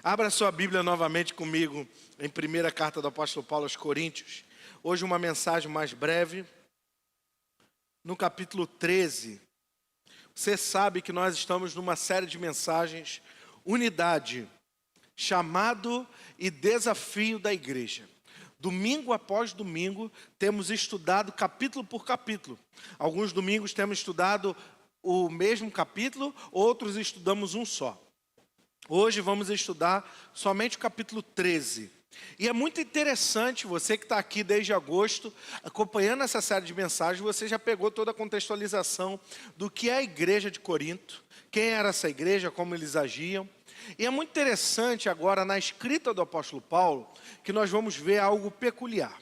Abra sua Bíblia novamente comigo em primeira carta do apóstolo Paulo aos Coríntios. Hoje uma mensagem mais breve, no capítulo 13. Você sabe que nós estamos numa série de mensagens, Unidade, chamado e desafio da igreja. Domingo após domingo, temos estudado capítulo por capítulo. Alguns domingos temos estudado o mesmo capítulo, outros estudamos um só. Hoje vamos estudar somente o capítulo 13. E é muito interessante, você que está aqui desde agosto, acompanhando essa série de mensagens, você já pegou toda a contextualização do que é a igreja de Corinto, quem era essa igreja, como eles agiam. E é muito interessante agora, na escrita do apóstolo Paulo, que nós vamos ver algo peculiar.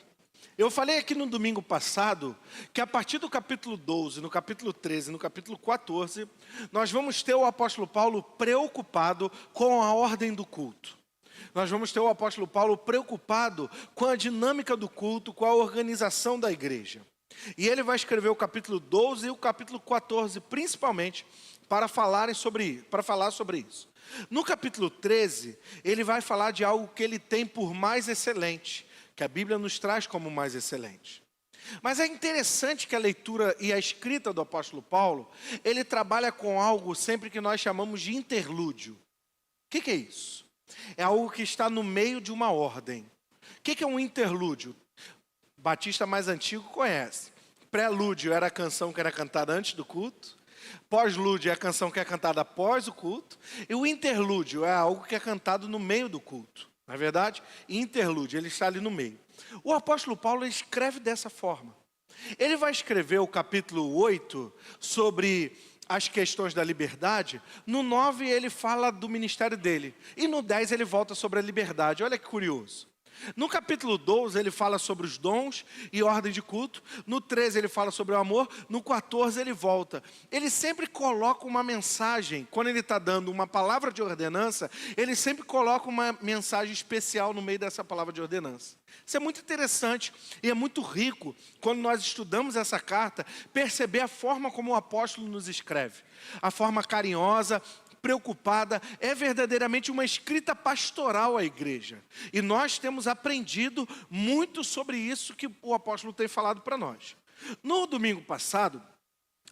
Eu falei aqui no domingo passado, que a partir do capítulo 12, no capítulo 13, no capítulo 14, nós vamos ter o apóstolo Paulo preocupado com a ordem do culto. Nós vamos ter o apóstolo Paulo preocupado com a dinâmica do culto, com a organização da igreja. E ele vai escrever o capítulo 12 e o capítulo 14, principalmente, para falar sobre isso. No capítulo 13, ele vai falar de algo que ele tem por mais excelente, que a Bíblia nos traz como mais excelente. Mas é interessante que a leitura e a escrita do apóstolo Paulo, ele trabalha com algo sempre que nós chamamos de interlúdio. O que é isso? É algo que está no meio de uma ordem. O que é um interlúdio? O batista mais antigo conhece. Prelúdio era a canção que era cantada antes do culto. Pós-lúdio é a canção que é cantada após o culto. E o interlúdio é algo que é cantado no meio do culto. Não é verdade? Interlúdio, ele está ali no meio. O apóstolo Paulo escreve dessa forma. Ele vai escrever o capítulo 8 sobre as questões da liberdade. No 9 ele fala do ministério dele. E no 10 ele volta sobre a liberdade. Olha que curioso. No capítulo 12 ele fala sobre os dons e ordem de culto. No 13 ele fala sobre o amor. No 14 ele volta. Ele sempre coloca uma mensagem. Quando ele está dando uma palavra de ordenança, ele sempre coloca uma mensagem especial no meio dessa palavra de ordenança. Isso é muito interessante e é muito rico quando nós estudamos essa carta, perceber a forma como o apóstolo nos escreve. A forma carinhosa, preocupada, é verdadeiramente uma escrita pastoral à igreja. E nós temos aprendido muito sobre isso que o apóstolo tem falado para nós. No domingo passado,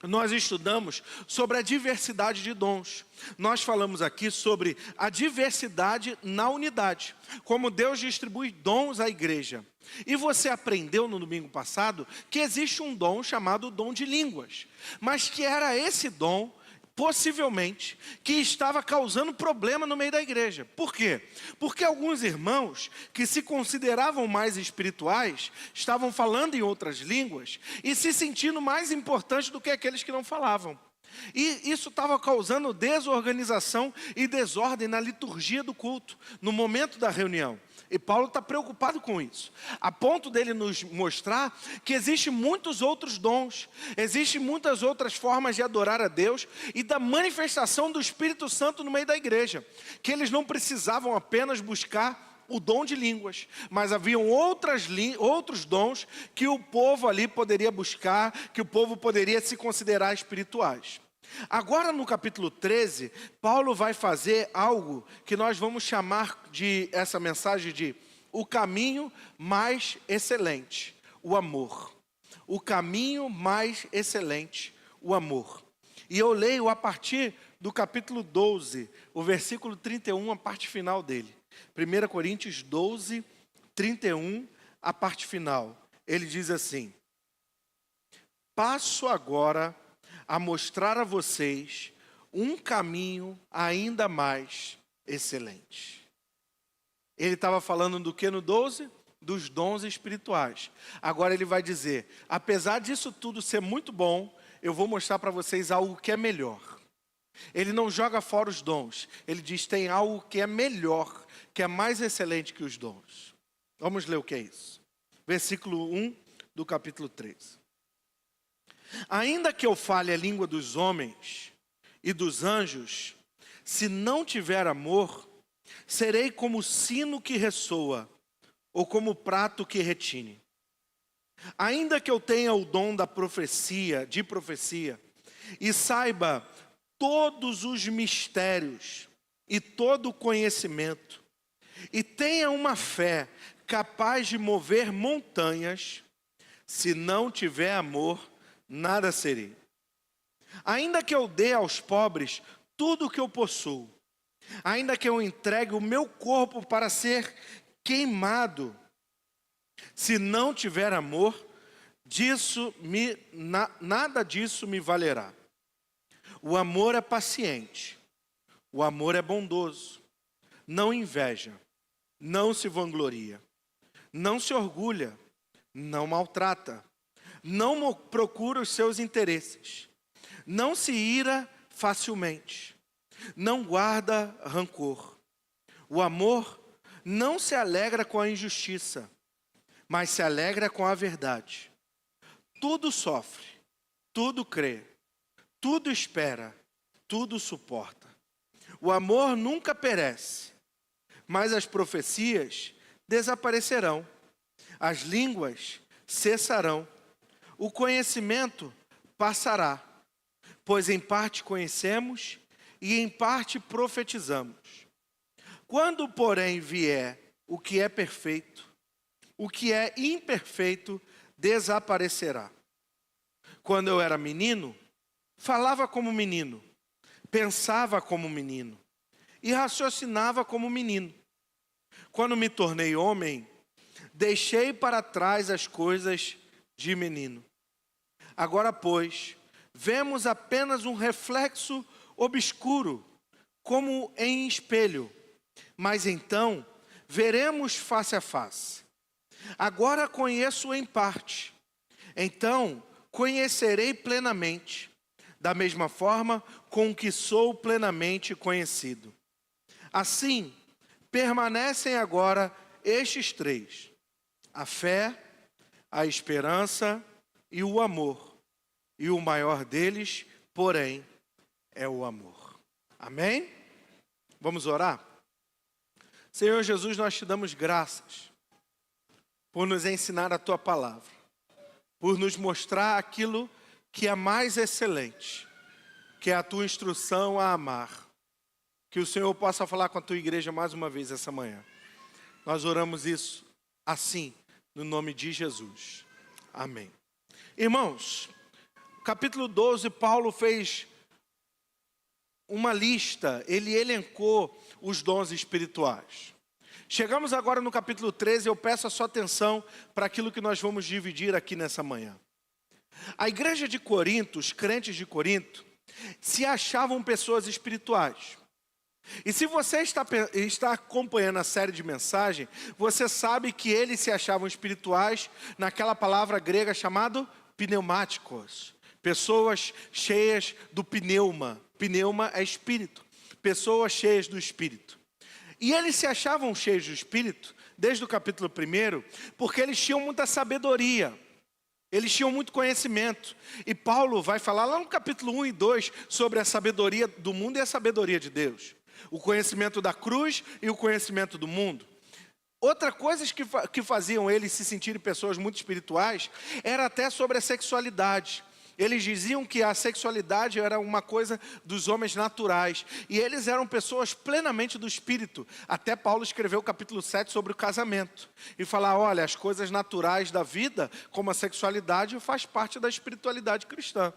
nós estudamos sobre a diversidade de dons. Nós falamos aqui sobre a diversidade na unidade, como Deus distribui dons à igreja. E você aprendeu no domingo passado que existe um dom chamado dom de línguas, mas que era esse dom, possivelmente, que estava causando problema no meio da igreja. Por quê? Porque alguns irmãos que se consideravam mais espirituais estavam falando em outras línguas e se sentindo mais importantes do que aqueles que não falavam. E isso estava causando desorganização e desordem na liturgia do culto, no momento da reunião. E Paulo está preocupado com isso, a ponto dele nos mostrar que existem muitos outros dons, existem muitas outras formas de adorar a Deus e da manifestação do Espírito Santo no meio da igreja, que eles não precisavam apenas buscar o dom de línguas, mas haviam outros dons que o povo ali poderia buscar, que o povo poderia se considerar espirituais. Agora no capítulo 13, Paulo vai fazer algo que nós vamos chamar de essa mensagem de o caminho mais excelente, o amor. O caminho mais excelente, o amor. E eu leio a partir do capítulo 12, o versículo 31, a parte final dele. 1 Coríntios 12, 31, a parte final. Ele diz assim: passo agora a mostrar a vocês um caminho ainda mais excelente. Ele estava falando do que no 12? Dos dons espirituais. Agora ele vai dizer, apesar disso tudo ser muito bom, eu vou mostrar para vocês algo que é melhor. Ele não joga fora os dons. Ele diz, tem algo que é melhor, que é mais excelente que os dons. Vamos ler o que é isso. Versículo 1 do capítulo 13. Ainda que eu fale a língua dos homens e dos anjos, se não tiver amor, serei como sino que ressoa, ou como prato que retine. Ainda que eu tenha o dom da profecia, e saiba todos os mistérios e todo o conhecimento, e tenha uma fé capaz de mover montanhas, se não tiver amor, nada serei. Ainda que eu dê aos pobres tudo o que eu possuo, ainda que eu entregue o meu corpo para ser queimado, se não tiver amor, nada disso me valerá. O amor é paciente, o amor é bondoso, não inveja, não se vangloria, não se orgulha, não maltrata, não procura os seus interesses, não se ira facilmente, não guarda rancor. O amor não se alegra com a injustiça, mas se alegra com a verdade. Tudo sofre, tudo crê, tudo espera, tudo suporta. O amor nunca perece, mas as profecias desaparecerão, as línguas cessarão, o conhecimento passará, pois em parte conhecemos e em parte profetizamos. Quando, porém, vier o que é perfeito, o que é imperfeito desaparecerá. Quando eu era menino, falava como menino, pensava como menino e raciocinava como menino. Quando me tornei homem, deixei para trás as coisas de menino. Agora, pois, vemos apenas um reflexo obscuro, como em espelho, mas então veremos face a face. Agora conheço em parte, então conhecerei plenamente, da mesma forma com que sou plenamente conhecido. Assim, permanecem agora estes três: a fé, a esperança e o amor. E o maior deles, porém, é o amor. Amém? Vamos orar? Senhor Jesus, nós te damos graças por nos ensinar a tua palavra, por nos mostrar aquilo que é mais excelente, que é a tua instrução a amar. Que o Senhor possa falar com a tua igreja mais uma vez essa manhã. Nós oramos isso assim, no nome de Jesus. Amém. Irmãos, capítulo 12, Paulo fez uma lista, ele elencou os dons espirituais. Chegamos agora no capítulo 13, eu peço a sua atenção para aquilo que nós vamos dividir aqui nessa manhã. A igreja de Corinto, os crentes de Corinto, se achavam pessoas espirituais. E se você está acompanhando a série de mensagem, você sabe que eles se achavam espirituais naquela palavra grega chamada pneumáticos. Pessoas cheias do pneuma. Pneuma é espírito. Pessoas cheias do espírito. E eles se achavam cheios do espírito, desde o capítulo 1, porque eles tinham muita sabedoria. Eles tinham muito conhecimento. E Paulo vai falar lá no capítulo 1 e 2 sobre a sabedoria do mundo e a sabedoria de Deus. O conhecimento da cruz e o conhecimento do mundo. Outra coisa que faziam eles se sentirem pessoas muito espirituais era até sobre a sexualidade. Eles diziam que a sexualidade era uma coisa dos homens naturais. E eles eram pessoas plenamente do espírito. Até Paulo escreveu o capítulo 7 sobre o casamento. E falar, olha, as coisas naturais da vida, como a sexualidade, faz parte da espiritualidade cristã.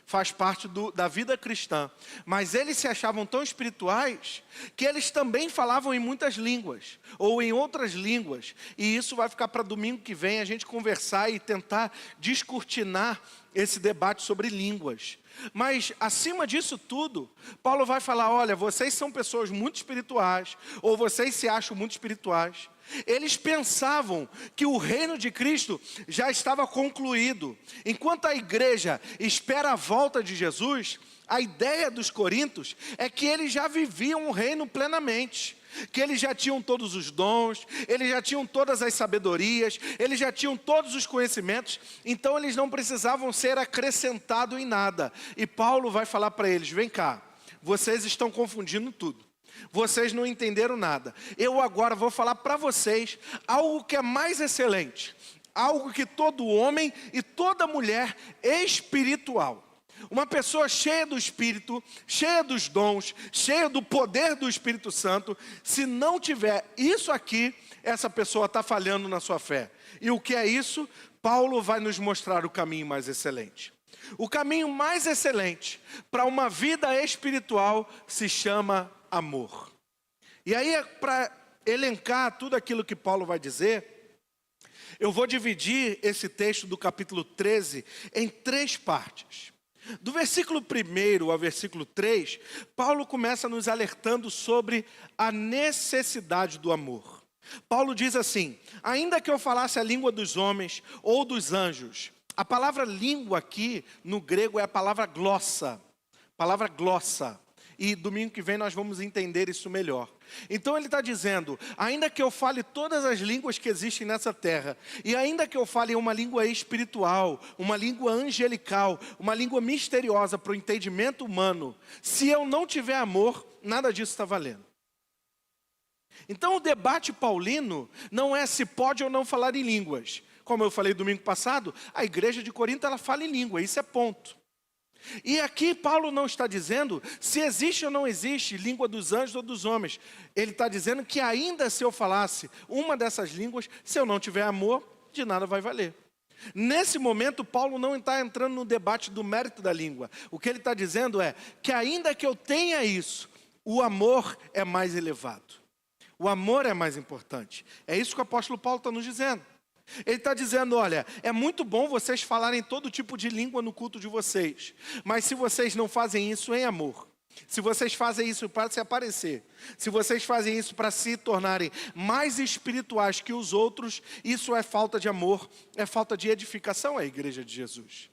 Faz parte da vida cristã. Mas eles se achavam tão espirituais que eles também falavam em muitas línguas, ou em outras línguas. E isso vai ficar para domingo que vem, a gente conversar e tentar descortinar esse debate sobre línguas. Mas, acima disso tudo, Paulo vai falar, olha, vocês são pessoas muito espirituais, ou vocês se acham muito espirituais. Eles pensavam que o reino de Cristo já estava concluído. Enquanto a igreja espera a volta de Jesus, a ideia dos coríntios é que eles já viviam o reino plenamente. Que eles já tinham todos os dons, eles já tinham todas as sabedorias, eles já tinham todos os conhecimentos, então eles não precisavam ser acrescentados em nada. E Paulo vai falar para eles, vem cá, vocês estão confundindo tudo. Vocês não entenderam nada. Eu agora vou falar para vocês algo que é mais excelente. Algo que todo homem e toda mulher espiritual Uma pessoa cheia do Espírito, cheia dos dons, cheia do poder do Espírito Santo, se não tiver isso aqui, essa pessoa está falhando na sua fé. E o que é isso? Paulo vai nos mostrar o caminho mais excelente. O caminho mais excelente para uma vida espiritual se chama amor. E aí, para elencar tudo aquilo que Paulo vai dizer, eu vou dividir esse texto do capítulo 13 em 3 partes. Do versículo 1 ao versículo 3, Paulo começa nos alertando sobre a necessidade do amor. Paulo diz assim: ainda que eu falasse a língua dos homens ou dos anjos. A palavra língua aqui no grego é a palavra glossa. E domingo que vem nós vamos entender isso melhor. Então ele está dizendo, ainda que eu fale todas as línguas que existem nessa terra, e ainda que eu fale uma língua espiritual, uma língua angelical, uma língua misteriosa para o entendimento humano, se eu não tiver amor, nada disso está valendo. Então o debate paulino não é se pode ou não falar em línguas. Como eu falei domingo passado, a igreja de Corinto ela fala em língua, isso é ponto. E aqui Paulo não está dizendo se existe ou não existe língua dos anjos ou dos homens. Ele está dizendo que ainda se eu falasse uma dessas línguas, se eu não tiver amor, de nada vai valer. Nesse momento, Paulo não está entrando no debate do mérito da língua. O que ele está dizendo é que ainda que eu tenha isso, o amor é mais elevado. O amor é mais importante. É isso que o apóstolo Paulo está nos dizendo. Ele está dizendo, olha, é muito bom vocês falarem todo tipo de língua no culto de vocês, mas se vocês não fazem isso em amor, se vocês fazem isso para se aparecer, se vocês fazem isso para se tornarem mais espirituais que os outros, isso é falta de amor, é falta de edificação à igreja de Jesus.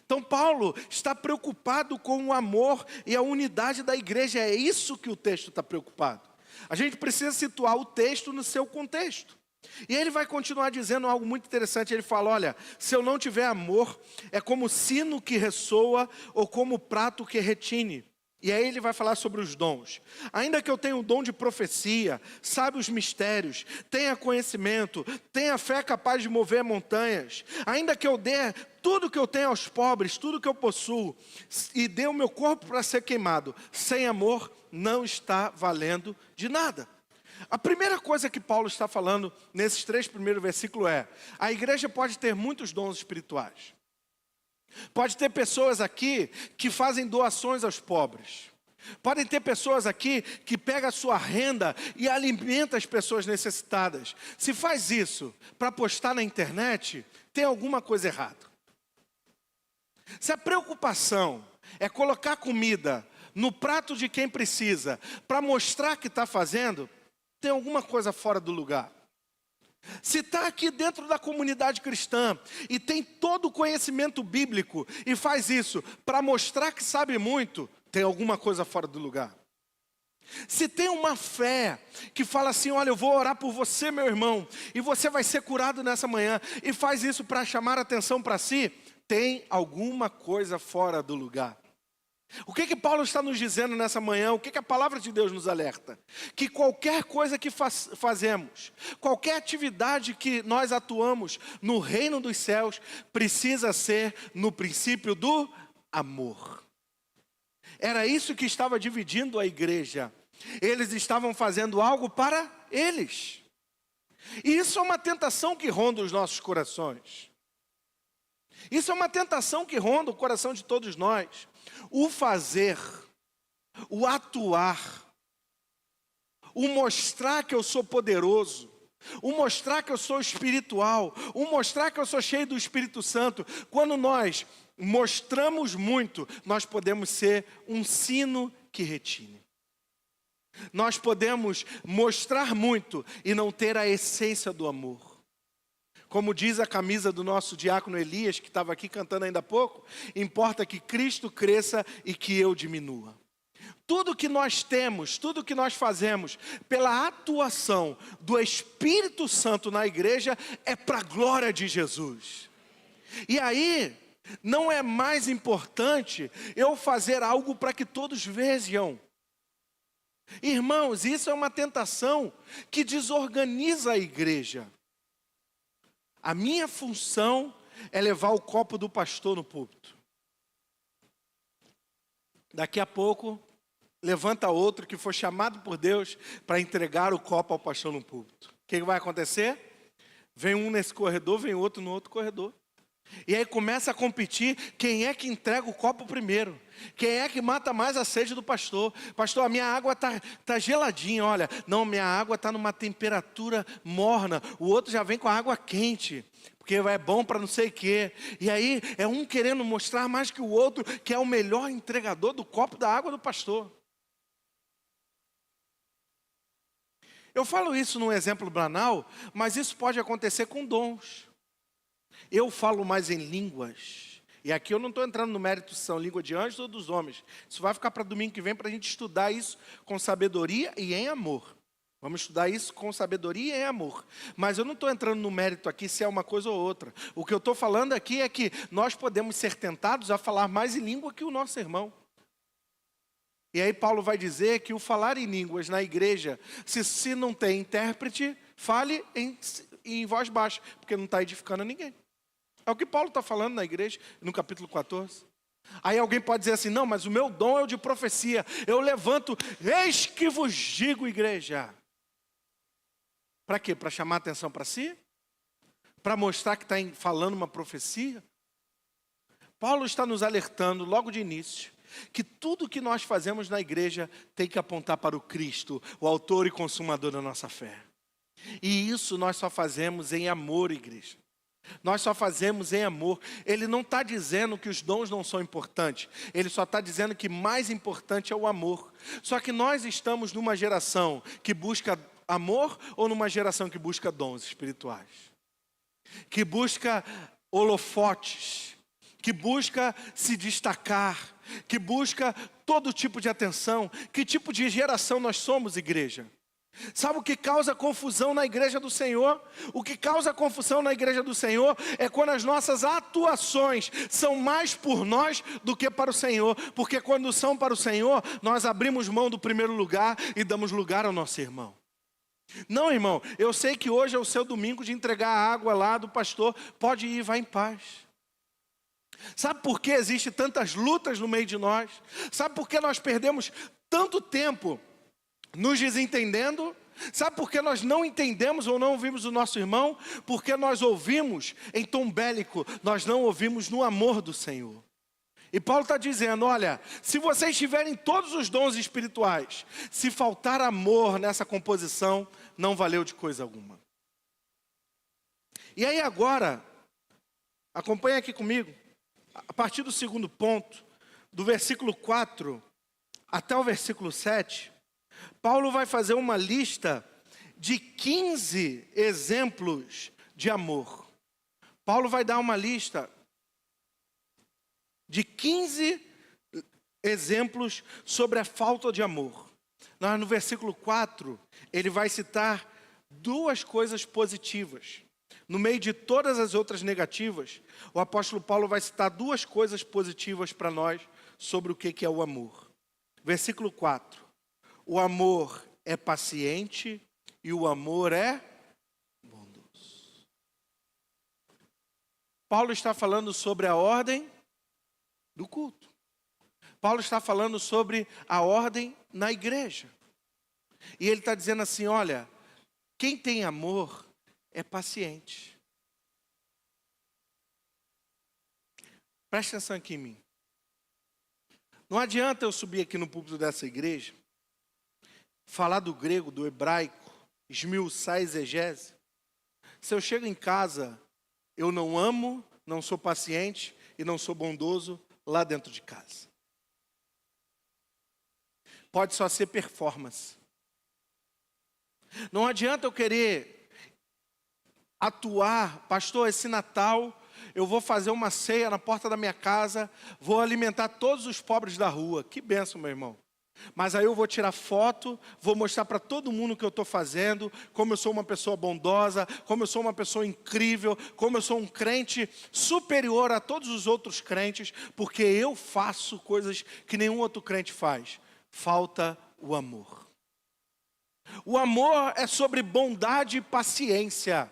Então Paulo está preocupado com o amor e a unidade da igreja, é isso que o texto está preocupado. A gente precisa situar o texto no seu contexto. E ele vai continuar dizendo algo muito interessante. Ele fala, olha, se eu não tiver amor, é como sino que ressoa ou como prato que retine. E aí ele vai falar sobre os dons. Ainda que eu tenha o dom de profecia, saiba os mistérios, tenha conhecimento, tenha fé capaz de mover montanhas, ainda que eu dê tudo que eu tenho aos pobres, tudo que eu possuo, e dê o meu corpo para ser queimado, sem amor não está valendo de nada. A primeira coisa que Paulo está falando nesses 3 primeiros versículos é: a igreja pode ter muitos dons espirituais. Pode ter pessoas aqui que fazem doações aos pobres. Podem ter pessoas aqui que pegam a sua renda e alimentam as pessoas necessitadas. Se faz isso para postar na internet, tem alguma coisa errada. Se a preocupação é colocar comida no prato de quem precisa para mostrar que está fazendo, tem alguma coisa fora do lugar. Se está aqui dentro da comunidade cristã e tem todo o conhecimento bíblico e faz isso para mostrar que sabe muito, tem alguma coisa fora do lugar. Se tem uma fé que fala assim, olha, eu vou orar por você, meu irmão, e você vai ser curado nessa manhã, e faz isso para chamar a atenção para si, tem alguma coisa fora do lugar. O que Paulo está nos dizendo nessa manhã? O que a palavra de Deus nos alerta? Que qualquer coisa que fazemos, qualquer atividade que nós atuamos no reino dos céus, precisa ser no princípio do amor. Era isso que estava dividindo a igreja. Eles estavam fazendo algo para eles. E isso é uma tentação que ronda os nossos corações. Isso é uma tentação que ronda o coração de todos nós. O fazer, o atuar, o mostrar que eu sou poderoso, o mostrar que eu sou espiritual, o mostrar que eu sou cheio do Espírito Santo. Quando nós mostramos muito, nós podemos ser um sino que retine. Nós podemos mostrar muito e não ter a essência do amor. Como diz a camisa do nosso diácono Elias, que estava aqui cantando ainda há pouco, importa que Cristo cresça e que eu diminua. Tudo que nós temos, tudo que nós fazemos, pela atuação do Espírito Santo na igreja, é para a glória de Jesus. E aí, não é mais importante eu fazer algo para que todos vejam. Irmãos, isso é uma tentação que desorganiza a igreja. A minha função é levar o copo do pastor no púlpito. Daqui a pouco, levanta outro que foi chamado por Deus para entregar o copo ao pastor no púlpito. O que vai acontecer? Vem um nesse corredor, vem outro no outro corredor. E aí começa a competir quem é que entrega o copo primeiro. Quem é que mata mais a sede do pastor. Pastor, a minha água tá geladinha, olha. Não, minha água está numa temperatura morna. O outro já vem com a água quente, porque é bom para não sei o quê. E aí é um querendo mostrar mais que o outro que é o melhor entregador do copo da água do pastor. Eu falo isso num exemplo banal, mas isso pode acontecer com dons. Eu falo mais em línguas. E aqui eu não estou entrando no mérito se são língua de anjos ou dos homens. Isso vai ficar para domingo que vem para a gente estudar isso com sabedoria e em amor. Vamos estudar isso com sabedoria e em amor. Mas eu não estou entrando no mérito aqui se é uma coisa ou outra. O que eu estou falando aqui é que nós podemos ser tentados a falar mais em língua que o nosso irmão. E aí Paulo vai dizer que o falar em línguas na igreja, se não tem intérprete, fale em voz baixa, porque não está edificando ninguém. É o que Paulo está falando na igreja, no capítulo 14. Aí alguém pode dizer assim, não, mas o meu dom é o de profecia. Eu levanto, eis que vos digo, igreja. Para quê? Para chamar atenção para si? Para mostrar que está falando uma profecia? Paulo está nos alertando logo de início que tudo que nós fazemos na igreja tem que apontar para o Cristo, o autor e consumador da nossa fé. E isso nós só fazemos em amor, igreja. Nós só fazemos em amor. Ele não está dizendo que os dons não são importantes. Ele só está dizendo que mais importante é o amor. Só que nós estamos numa geração que busca amor ou numa geração que busca dons espirituais? Que busca holofotes, que busca se destacar, que busca todo tipo de atenção. Que tipo de geração nós somos, igreja? Sabe o que causa confusão na igreja do Senhor? O que causa confusão na igreja do Senhor é quando as nossas atuações são mais por nós do que para o Senhor. Porque quando são para o Senhor, nós abrimos mão do primeiro lugar e damos lugar ao nosso irmão. Não, irmão, eu sei que hoje é o seu domingo de entregar a água lá do pastor. Pode ir, vá em paz. Sabe por que existem tantas lutas no meio de nós? Sabe por que nós perdemos tanto tempo nos desentendendo? Sabe por que nós não entendemos ou não ouvimos o nosso irmão? Porque nós ouvimos em tom bélico, nós não ouvimos no amor do Senhor. E Paulo está dizendo, olha, se vocês tiverem todos os dons espirituais, se faltar amor nessa composição, não valeu de coisa alguma. E aí agora, acompanha aqui comigo, a partir do segundo ponto, do versículo 4 até o versículo 7, Paulo vai fazer uma lista de 15 exemplos de amor. Paulo vai dar uma lista de 15 exemplos sobre a falta de amor. No versículo 4, ele vai citar duas coisas positivas. No meio de todas as outras negativas, o apóstolo Paulo vai citar duas coisas positivas para nós sobre o que é o amor. Versículo 4. O amor é paciente e o amor é bondoso. Paulo está falando sobre a ordem do culto. Paulo está falando sobre a ordem na igreja. E ele está dizendo assim, olha, quem tem amor é paciente. Presta atenção aqui em mim. Não adianta eu subir aqui no púlpito dessa igreja, falar do grego, do hebraico, esmiuçar a exegese. Se eu chego em casa, eu não amo, não sou paciente e não sou bondoso lá dentro de casa. Pode só ser performance. Não adianta eu querer atuar, pastor, esse Natal eu vou fazer uma ceia na porta da minha casa, vou alimentar todos os pobres da rua. Que bênção, meu irmão. Mas aí eu vou tirar foto, vou mostrar para todo mundo o que eu estou fazendo, como eu sou uma pessoa bondosa, como eu sou uma pessoa incrível, como eu sou um crente superior a todos os outros crentes, porque eu faço coisas que nenhum outro crente faz. Falta o amor. O amor é sobre bondade e paciência.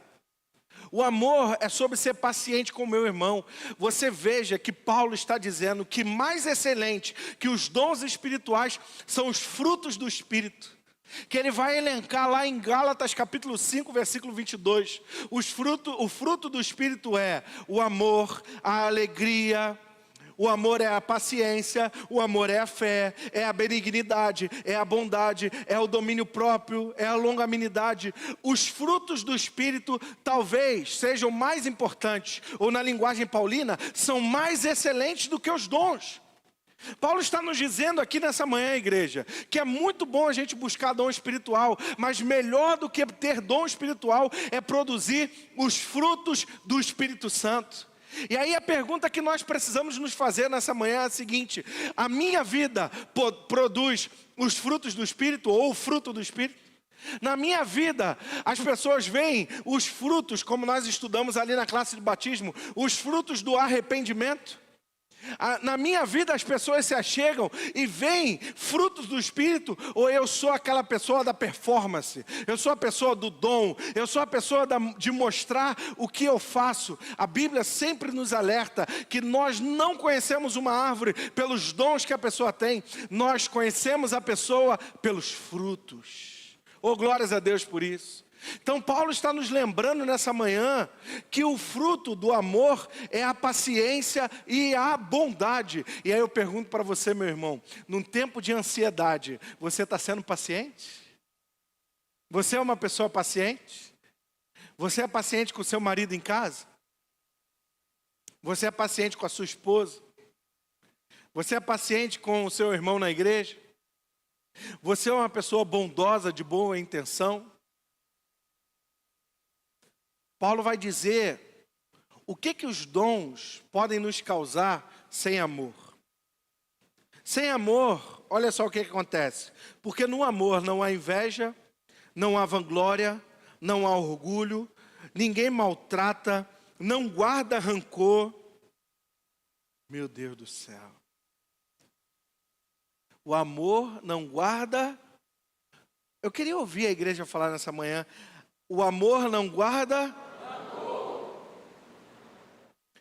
O amor é sobre ser paciente com o meu irmão. Você veja que Paulo está dizendo que mais excelente que os dons espirituais são os frutos do Espírito. Que ele vai elencar lá em Gálatas capítulo 5, versículo 22. O fruto do Espírito é o amor, a alegria. O amor é a paciência, o amor é a fé, é a benignidade, é a bondade, é o domínio próprio, é a longanimidade. Os frutos do Espírito talvez sejam mais importantes, ou na linguagem paulina, são mais excelentes do que os dons. Paulo está nos dizendo aqui nessa manhã, igreja, que é muito bom a gente buscar dom espiritual, mas melhor do que ter dom espiritual é produzir os frutos do Espírito Santo. E aí a pergunta que nós precisamos nos fazer nessa manhã é a seguinte: a minha vida produz os frutos do Espírito ou o fruto do Espírito? Na minha vida, as pessoas veem os frutos, como nós estudamos ali na classe de batismo, os frutos do arrependimento. Na minha vida as pessoas se achegam e veem frutos do Espírito, ou eu sou aquela pessoa da performance, eu sou a pessoa do dom, eu sou a pessoa de mostrar o que eu faço. A Bíblia sempre nos alerta que nós não conhecemos uma árvore pelos dons que a pessoa tem, nós conhecemos a pessoa pelos frutos. Oh, glórias a Deus por isso. Então Paulo está nos lembrando nessa manhã que o fruto do amor é a paciência e a bondade. E aí eu pergunto para você, meu irmão, num tempo de ansiedade, você está sendo paciente? Você é uma pessoa paciente? Você é paciente com o seu marido em casa? Você é paciente com a sua esposa? Você é paciente com o seu irmão na igreja? Você é uma pessoa bondosa, de boa intenção? Paulo vai dizer o que os dons podem nos causar sem amor. Sem amor, olha só o que acontece. Porque no amor não há inveja, não há vanglória, não há orgulho, ninguém maltrata, não guarda rancor. Meu Deus do céu. O amor não guarda. Eu queria ouvir a igreja falar nessa manhã. O amor não guarda.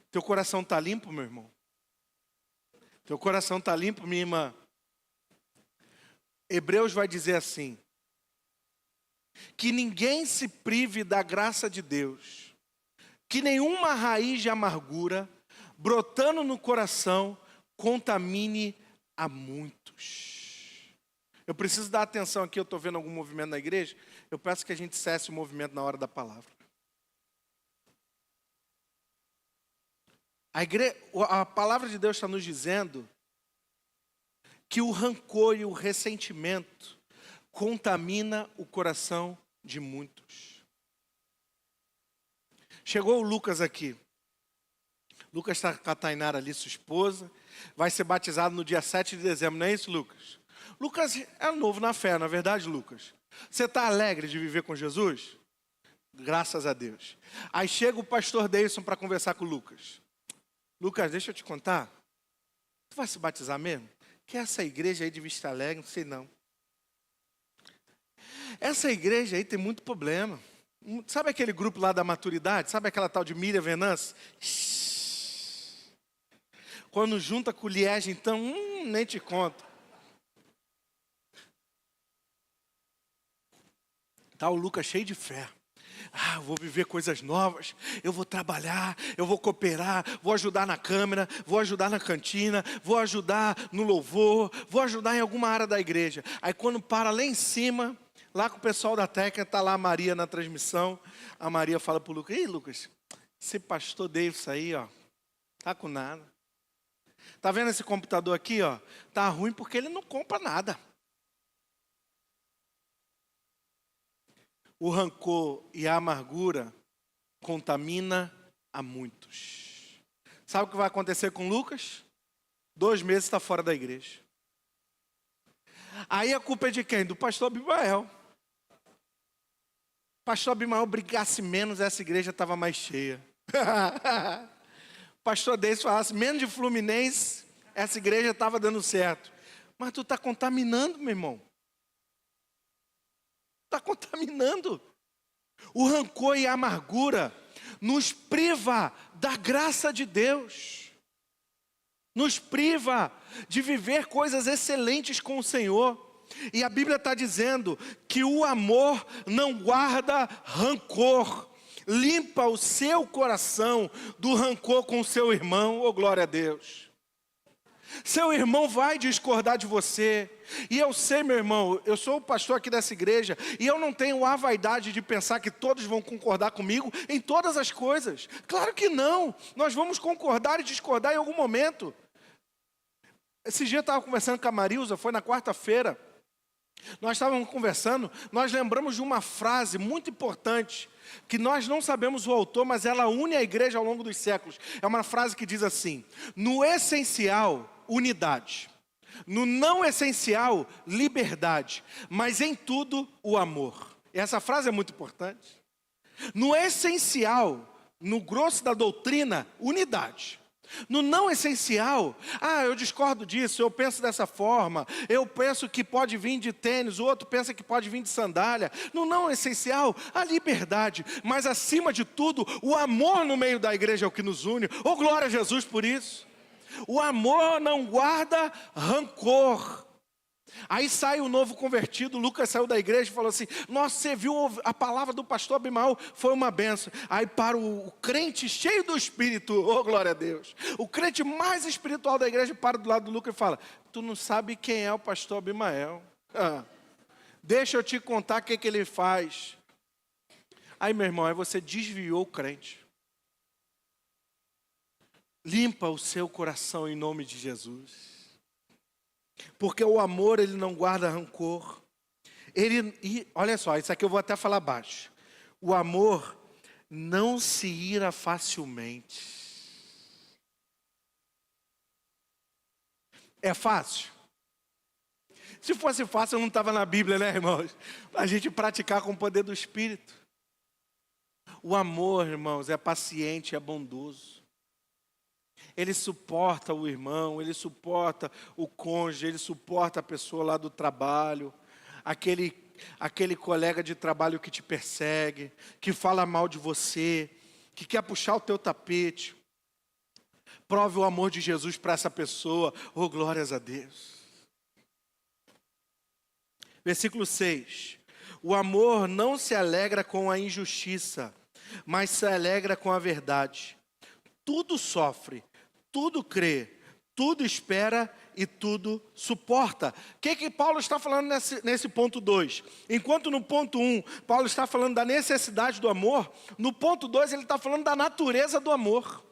Teu coração está limpo, meu irmão? Teu coração está limpo, minha irmã? Hebreus vai dizer assim: que ninguém se prive da graça de Deus, que nenhuma raiz de amargura, brotando no coração, contamine a muitos. Eu preciso dar atenção aqui, eu estou vendo algum movimento na igreja, eu peço que a gente cesse o movimento na hora da palavra. A palavra de Deus está nos dizendo que o rancor e o ressentimento contamina o coração de muitos. Chegou o Lucas aqui. Lucas está com a Tainara ali, sua esposa. Vai ser batizado no dia 7 de dezembro, não é isso, Lucas? Lucas é novo na fé, não é verdade, Lucas? Você está alegre de viver com Jesus? Graças a Deus. Aí chega o pastor Deilson para conversar com o Lucas. Lucas, deixa eu te contar. Tu vai se batizar mesmo? Que essa igreja aí de Vista Alegre, não sei não. Essa igreja aí tem muito problema. Sabe aquele grupo lá da maturidade? Sabe aquela tal de Miriam Venance? Quando junta com o Liege, então, nem te conto. Tá o Lucas cheio de fé. Eu vou viver coisas novas, eu vou trabalhar, eu vou cooperar, vou ajudar na câmera, vou ajudar na cantina, vou ajudar no louvor, vou ajudar em alguma área da igreja. Aí quando para lá em cima, lá com o pessoal da técnica, está lá a Maria na transmissão, a Maria fala para o Lucas: ei, Lucas, esse pastor Davis aí, ó, tá com nada. Tá vendo esse computador aqui, ó? Tá ruim porque ele não compra nada. O rancor e a amargura contamina a muitos. Sabe o que vai acontecer com Lucas? 2 meses está fora da igreja. Aí a culpa é de quem? Do pastor Abimael. Pastor Abimael brigasse menos, essa igreja estava mais cheia. Pastor Deis falasse menos de Fluminense, essa igreja estava dando certo. Mas tu está contaminando, meu irmão. Está contaminando. O rancor e a amargura nos priva da graça de Deus, nos priva de viver coisas excelentes com o Senhor. E a Bíblia está dizendo que o amor não guarda rancor, limpa o seu coração do rancor com o seu irmão. Oh, glória a Deus. Seu irmão vai discordar de você. E eu sei, meu irmão, eu sou o pastor aqui dessa igreja, e eu não tenho a vaidade de pensar que todos vão concordar comigo em todas as coisas. Claro que não. Nós vamos concordar e discordar em algum momento. Esse dia eu estava conversando com a Marilza, foi na quarta-feira. Nós estávamos conversando, nós lembramos de uma frase muito importante, que nós não sabemos o autor, mas ela une a igreja ao longo dos séculos. É uma frase que diz assim: no essencial, unidade. No não essencial, liberdade. Mas em tudo, o amor. E essa frase é muito importante. No essencial, no grosso da doutrina, unidade. No não essencial, eu discordo disso, eu penso dessa forma, eu penso que pode vir de tênis, o outro pensa que pode vir de sandália. No não essencial, a liberdade, mas acima de tudo, o amor no meio da igreja é o que nos une. Oh, glória a Jesus por isso. O amor não guarda rancor. Aí sai o novo convertido, Lucas saiu da igreja e falou assim: nossa, você viu a palavra do pastor Abimael, foi uma benção. Aí para o crente cheio do Espírito, oh glória a Deus, o crente mais espiritual da igreja para do lado do Lucas e fala: tu não sabe quem é o pastor Abimael? Deixa eu te contar o que ele faz. Aí, meu irmão, aí você desviou o crente. Limpa o seu coração em nome de Jesus. Porque o amor, ele não guarda rancor. E olha só, isso aqui eu vou até falar baixo. O amor não se ira facilmente. É fácil? Se fosse fácil, eu não estava na Bíblia, né, irmãos? A gente praticar com o poder do Espírito. O amor, irmãos, é paciente, é bondoso. Ele suporta o irmão, ele suporta o cônjuge, ele suporta a pessoa lá do trabalho, aquele colega de trabalho que te persegue, que fala mal de você, que quer puxar o teu tapete. Prove o amor de Jesus para essa pessoa. Oh, glórias a Deus. Versículo 6. O amor não se alegra com a injustiça, mas se alegra com a verdade. Tudo sofre, tudo crê, tudo espera e tudo suporta. O que Paulo está falando nesse ponto 2? Enquanto no ponto 1, Paulo está falando da necessidade do amor, no ponto 2 ele está falando da natureza do amor.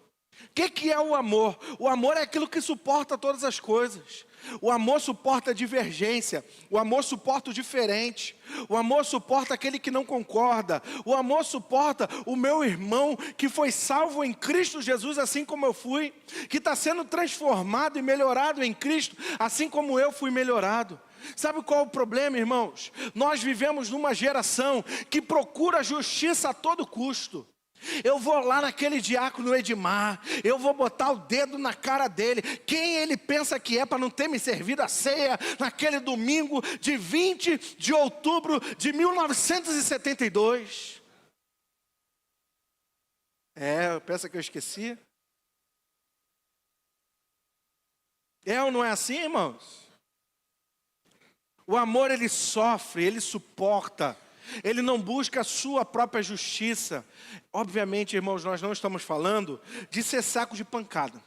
O que é o amor? O amor é aquilo que suporta todas as coisas. O amor suporta a divergência, o amor suporta o diferente, o amor suporta aquele que não concorda, o amor suporta o meu irmão que foi salvo em Cristo Jesus, assim como eu fui, que está sendo transformado e melhorado em Cristo, assim como eu fui melhorado. Sabe qual é o problema, irmãos? Nós vivemos numa geração que procura justiça a todo custo. Eu vou lá naquele diácono Edmar, eu vou botar o dedo na cara dele, quem ele pensa que é para não ter me servido a ceia naquele domingo de 20 de outubro de 1972. Pensa que eu esqueci? É ou não é assim, irmãos? O amor, ele sofre, ele suporta. Ele não busca a sua própria justiça. Obviamente, irmãos, nós não estamos falando de ser saco de pancada.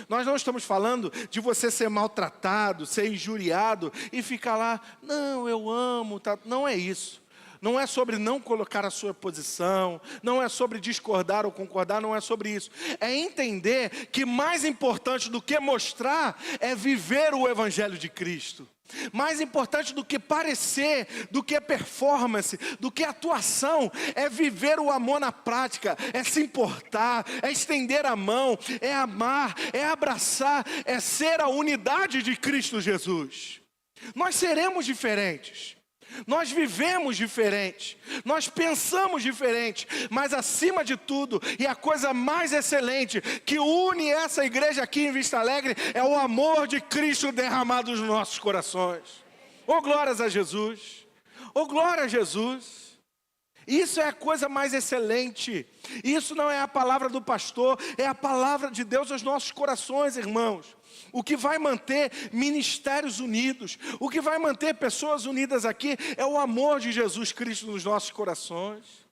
Nós não estamos falando de você ser maltratado, ser injuriado e ficar lá, não, eu amo, tá? Não é isso. Não é sobre não colocar a sua posição, não é sobre discordar ou concordar, não é sobre isso. É entender que mais importante do que mostrar é viver o Evangelho de Cristo. Mais importante do que parecer, do que performance, do que atuação, é viver o amor na prática, é se importar, é estender a mão, é amar, é abraçar, é ser a unidade de Cristo Jesus. Nós seremos diferentes. Nós vivemos diferente, nós pensamos diferente, mas acima de tudo, e a coisa mais excelente que une essa igreja aqui em Vista Alegre, é o amor de Cristo derramado nos nossos corações. Oh, glórias a Jesus! Oh, glória a Jesus! Isso é a coisa mais excelente. Isso não é a palavra do pastor, é a palavra de Deus aos nossos corações, irmãos. O que vai manter ministérios unidos, o que vai manter pessoas unidas aqui é o amor de Jesus Cristo nos nossos corações.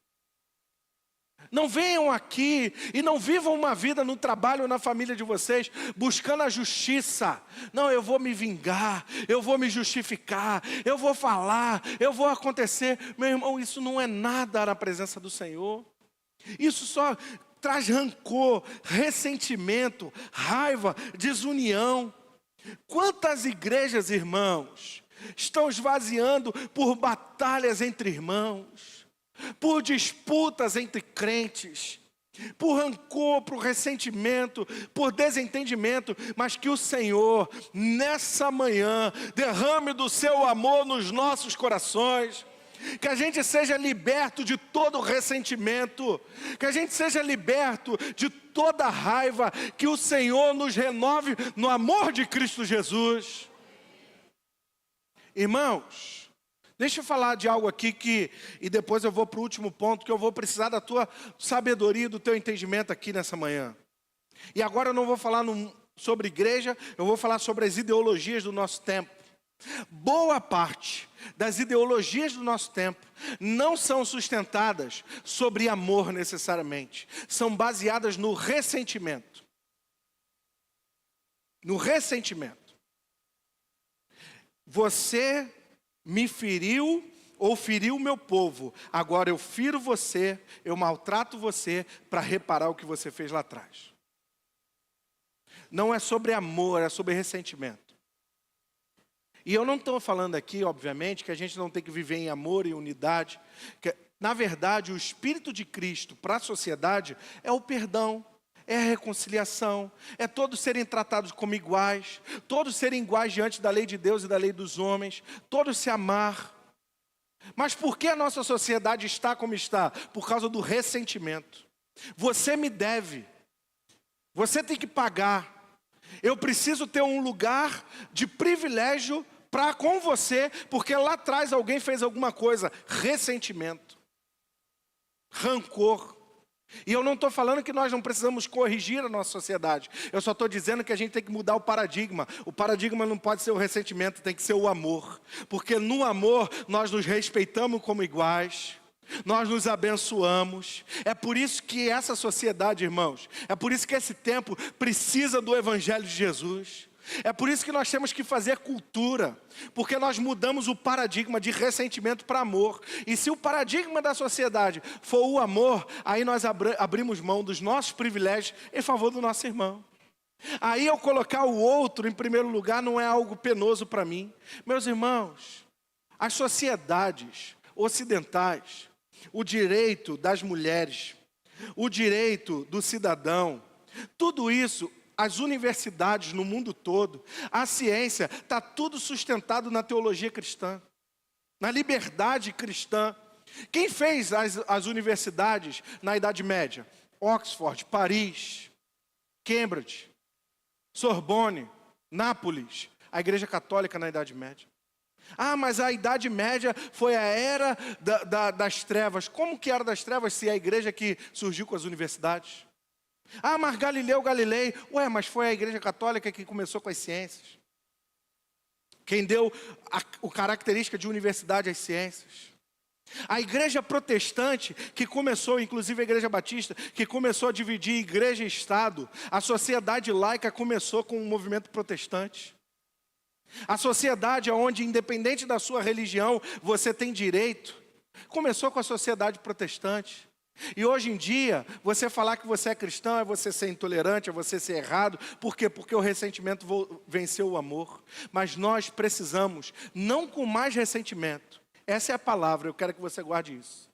Não venham aqui e não vivam uma vida no trabalho ou na família de vocês buscando a justiça. Não, eu vou me vingar, eu vou me justificar, eu vou falar, eu vou acontecer. Meu irmão, isso não é nada na presença do Senhor. Isso só traz rancor, ressentimento, raiva, desunião. Quantas igrejas, irmãos, estão esvaziando por batalhas entre irmãos, por disputas entre crentes, por rancor, por ressentimento, por desentendimento, mas que o Senhor, nessa manhã, derrame do seu amor nos nossos corações, que a gente seja liberto de todo ressentimento, que a gente seja liberto de toda raiva, que o Senhor nos renove no amor de Cristo Jesus. Irmãos, deixa eu falar de algo aqui e depois eu vou para o último ponto, que eu vou precisar da tua sabedoria e do teu entendimento aqui nessa manhã. E agora eu não vou falar sobre igreja, eu vou falar sobre as ideologias do nosso tempo. Boa parte das ideologias do nosso tempo não são sustentadas sobre amor necessariamente. São baseadas no ressentimento. No ressentimento. Você me feriu ou feriu o meu povo. Agora eu firo você, eu maltrato você para reparar o que você fez lá atrás. Não é sobre amor, é sobre ressentimento. E eu não estou falando aqui, obviamente, que a gente não tem que viver em amor e unidade. Na verdade, o Espírito de Cristo para a sociedade é o perdão, é a reconciliação, é todos serem tratados como iguais, todos serem iguais diante da lei de Deus e da lei dos homens, todos se amar. Mas por que a nossa sociedade está como está? Por causa do ressentimento. Você me deve, você tem que pagar. Eu preciso ter um lugar de privilégio para com você, porque lá atrás alguém fez alguma coisa. Ressentimento, rancor. E eu não estou falando que nós não precisamos corrigir a nossa sociedade. Eu só estou dizendo que a gente tem que mudar o paradigma. O paradigma não pode ser o ressentimento, tem que ser o amor. Porque no amor nós nos respeitamos como iguais. Nós nos abençoamos. É por isso que essa sociedade, irmãos, é por isso que esse tempo precisa do Evangelho de Jesus. É por isso que nós temos que fazer cultura, porque nós mudamos o paradigma de ressentimento para amor. E se o paradigma da sociedade for o amor, aí nós abrimos mão dos nossos privilégios em favor do nosso irmão. Aí eu colocar o outro em primeiro lugar não é algo penoso para mim. Meus irmãos, as sociedades ocidentais, o direito das mulheres, o direito do cidadão, tudo isso, as universidades no mundo todo, a ciência, está tudo sustentado na teologia cristã, na liberdade cristã. Quem fez as universidades na Idade Média? Oxford, Paris, Cambridge, Sorbonne, Nápoles, a Igreja Católica na Idade Média. Ah, mas a Idade Média foi a era das trevas. Como que era das trevas se é a igreja que surgiu com as universidades? Ah, mas Galileu Galilei, mas foi a Igreja Católica que começou com as ciências. Quem deu a característica de universidade às ciências. A igreja protestante, que começou, inclusive a igreja batista, que começou a dividir igreja e Estado. A sociedade laica começou com o movimento protestante. A sociedade onde, independente da sua religião, você tem direito, começou com a sociedade protestante. E hoje em dia, você falar que você é cristão é você ser intolerante, é você ser errado. Por quê? Porque o ressentimento venceu o amor. Mas nós precisamos, não com mais ressentimento. Essa é a palavra, eu quero que você guarde isso.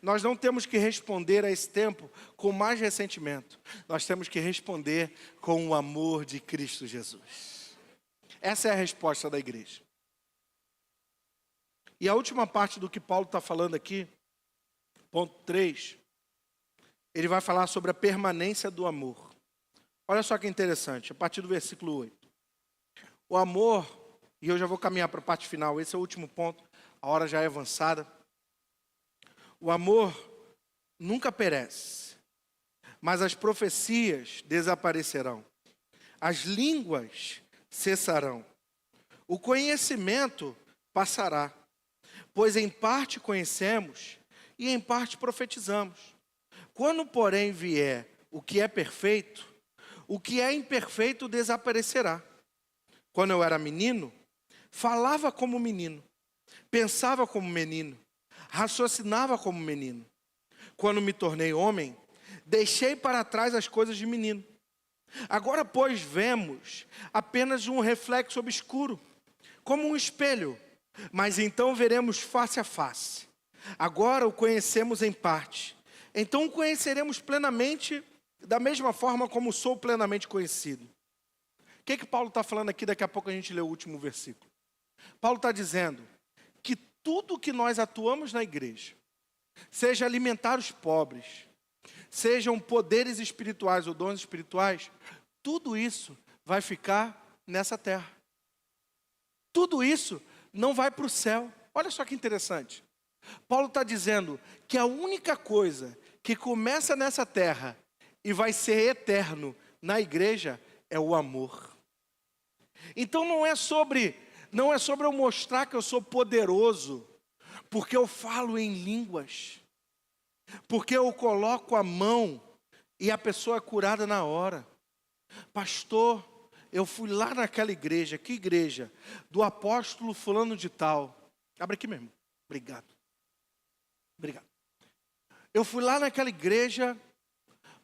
Nós não temos que responder a esse tempo com mais ressentimento. Nós temos que responder com o amor de Cristo Jesus. Essa é a resposta da igreja. E a última parte do que Paulo está falando aqui, ponto 3, ele vai falar sobre a permanência do amor. Olha só que interessante, a partir do versículo 8. O amor, e eu já vou caminhar para a parte final, esse é o último ponto, a hora já é avançada. O amor nunca perece, mas as profecias desaparecerão. As línguas cessarão. O conhecimento passará, pois em parte conhecemos e em parte profetizamos. Quando, porém, vier o que é perfeito, o que é imperfeito desaparecerá. Quando eu era menino, falava como menino, pensava como menino, raciocinava como menino. Quando me tornei homem, deixei para trás as coisas de menino. Agora, pois, vemos apenas um reflexo obscuro, como um espelho, mas então veremos face a face. Agora o conhecemos em parte, então o conheceremos plenamente, da mesma forma como sou plenamente conhecido. O que Paulo está falando aqui? Daqui a pouco a gente lê o último versículo. Paulo está dizendo que tudo que nós atuamos na igreja, seja alimentar os pobres, sejam poderes espirituais ou dons espirituais, tudo isso vai ficar nessa terra. Tudo isso não vai para o céu. Olha só que interessante. Paulo está dizendo que a única coisa que começa nessa terra e vai ser eterno na igreja é o amor. Então não é sobre eu mostrar que eu sou poderoso, porque eu falo em línguas, porque eu coloco a mão e a pessoa é curada na hora. Pastor, eu fui lá naquela igreja, que igreja? Do apóstolo fulano de tal. Abre aqui mesmo. Obrigado. Obrigado. Eu fui lá naquela igreja,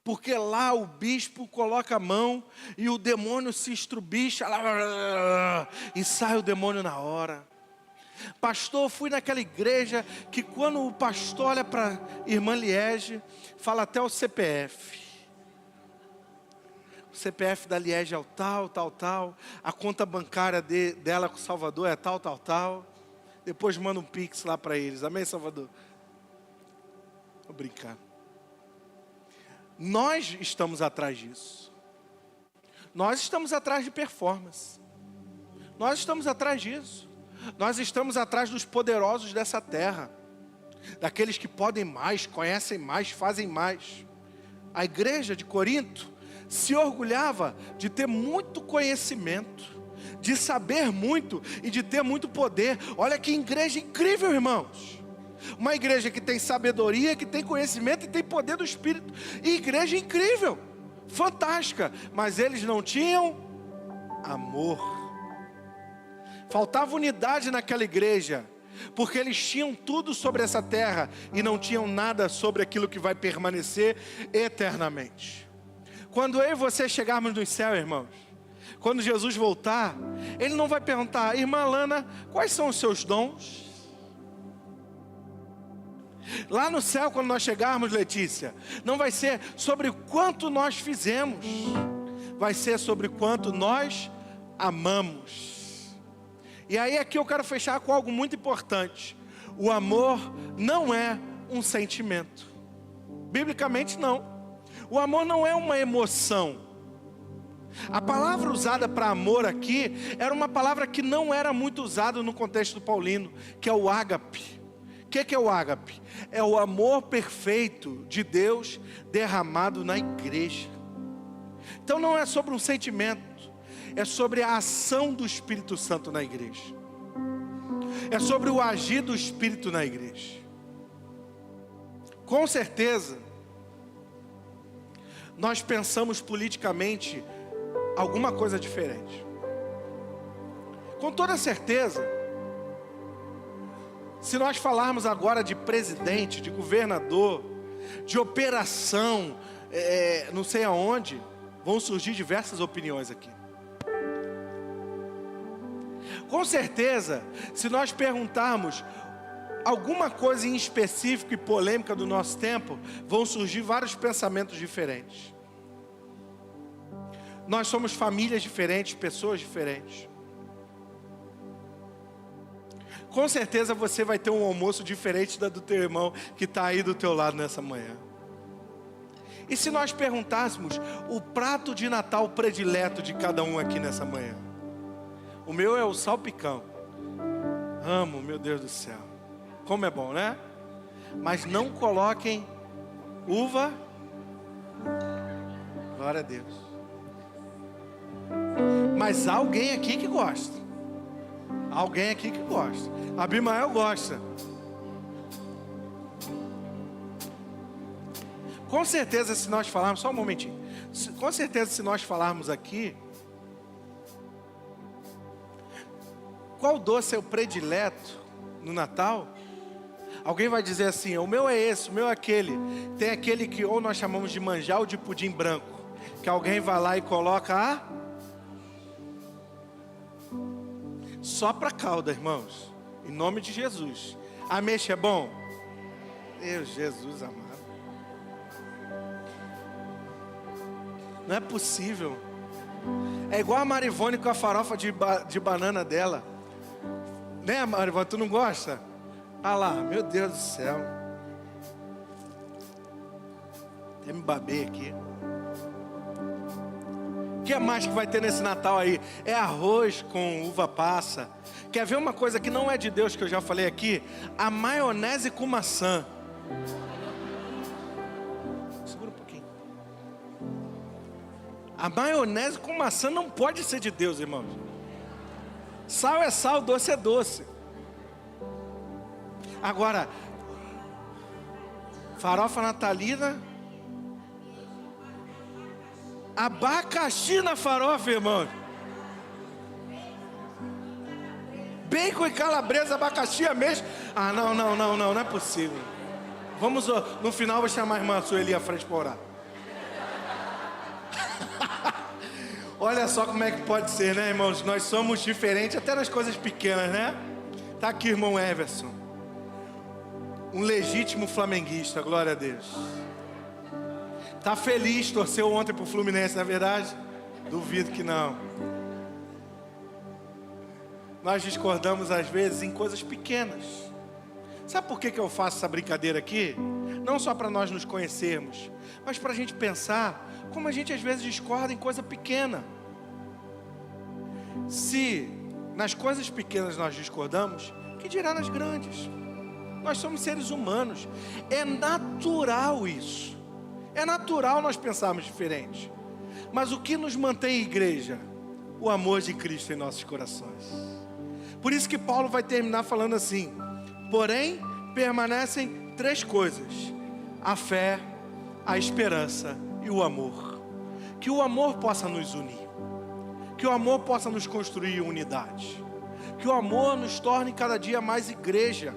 porque lá o bispo coloca a mão e o demônio se estrubicha e sai o demônio na hora. Pastor, eu fui naquela igreja que quando o pastor olha para a irmã Liege, fala até o CPF. O CPF da Liege é o tal. A conta bancária dela com o Salvador é tal. Depois manda um pix lá para eles. Amém, Salvador? Vou brincar. Nós estamos atrás disso. Nós estamos atrás de performance. Nós estamos atrás disso. Nós estamos atrás dos poderosos dessa terra. Daqueles que podem mais, conhecem mais, fazem mais. A igreja de Corinto se orgulhava de ter muito conhecimento, de saber muito e de ter muito poder. Olha que igreja incrível, irmãos. Uma igreja que tem sabedoria, que tem conhecimento e tem poder do Espírito. E igreja incrível, fantástica. Mas eles não tinham amor. Faltava unidade naquela igreja, porque eles tinham tudo sobre essa terra e não tinham nada sobre aquilo que vai permanecer eternamente. Quando eu e você chegarmos no céu, irmãos, quando Jesus voltar, Ele não vai perguntar: irmã Lana, quais são os seus dons? Lá no céu, quando nós chegarmos, Letícia, não vai ser sobre quanto nós fizemos, vai ser sobre quanto nós amamos. E aí aqui eu quero fechar com algo muito importante. O amor não é um sentimento. Biblicamente não. O amor não é uma emoção. A palavra usada para amor aqui era uma palavra que não era muito usada no contexto paulino, que é o ágape. O que é o ágape? É o amor perfeito de Deus derramado na igreja. Então não é sobre um sentimento, é sobre a ação do Espírito Santo na igreja. É sobre o agir do Espírito na igreja. Com certeza, nós pensamos politicamente alguma coisa diferente. Com toda certeza, se nós falarmos agora de presidente, de governador, de operação, não sei aonde, vão surgir diversas opiniões aqui. Com certeza, se nós perguntarmos alguma coisa em específico e polêmica do nosso tempo, vão surgir vários pensamentos diferentes. Nós somos famílias diferentes, pessoas diferentes. Com certeza você vai ter um almoço diferente da do teu irmão que está aí do teu lado nessa manhã. E se nós perguntássemos o prato de Natal predileto de cada um aqui nessa manhã? O meu é o salpicão. Amo, meu Deus do céu. Como é bom, né? mas não coloquem uva. Glória a Deus. Mas há alguém aqui que gosta. Alguém aqui que gosta. Abimael gosta. Com certeza, se nós falarmos, só um momentinho. Com certeza, se nós falarmos aqui, qual doce é o predileto no Natal? Alguém vai dizer assim: o meu é esse, o meu é aquele. Tem aquele que ou nós chamamos de manjar ou de pudim branco, que alguém vai lá e coloca só para calda, irmãos, em nome de Jesus. Ameixa é bom? Deus, Jesus amado. Não é possível. É igual a Marivone com a farofa de banana dela. Né, Marivone? Tu não gosta? Ah lá, meu Deus do céu. Até me babei aqui. O que mais que vai ter nesse Natal aí? É arroz com uva passa. Quer ver uma coisa que não é de Deus, que eu já falei aqui? A maionese com maçã. Segura um pouquinho. A maionese com maçã não pode ser de Deus, irmãos. Sal é sal, doce é doce. Agora, farofa natalina, abacaxi na farofa, irmão. Bacon e calabresa, abacaxi, ameixa. Ah, não é possível. Vamos, no final eu vou chamar a irmã Sueli à frente para orar. Olha só como é que pode ser, né, irmãos? Nós somos diferentes até nas coisas pequenas, né? Tá aqui, irmão Everson. Um legítimo flamenguista, glória a Deus. Tá feliz, torceu ontem pro Fluminense, não é verdade? Duvido que não. Nós discordamos às vezes em coisas pequenas. Sabe por que eu faço essa brincadeira aqui? Não só para nós nos conhecermos, mas para a gente pensar como a gente às vezes discorda em coisa pequena. Se nas coisas pequenas nós discordamos, que dirá nas grandes? Nós somos seres humanos. É natural isso. É natural nós pensarmos diferente. Mas o que nos mantém igreja? O amor de Cristo em nossos corações. Por isso que Paulo vai terminar falando assim: porém, permanecem 3 coisas: a fé, a esperança e o amor. Que o amor possa nos unir. Que o amor possa nos construir unidade. Que o amor nos torne cada dia mais igreja.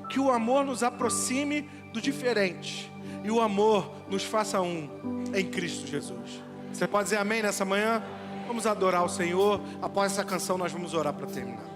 Que o amor nos aproxime do diferente. E o amor nos faça um em Cristo Jesus. Você pode dizer amém nessa manhã? Vamos adorar o Senhor. Após essa canção nós vamos orar para terminar.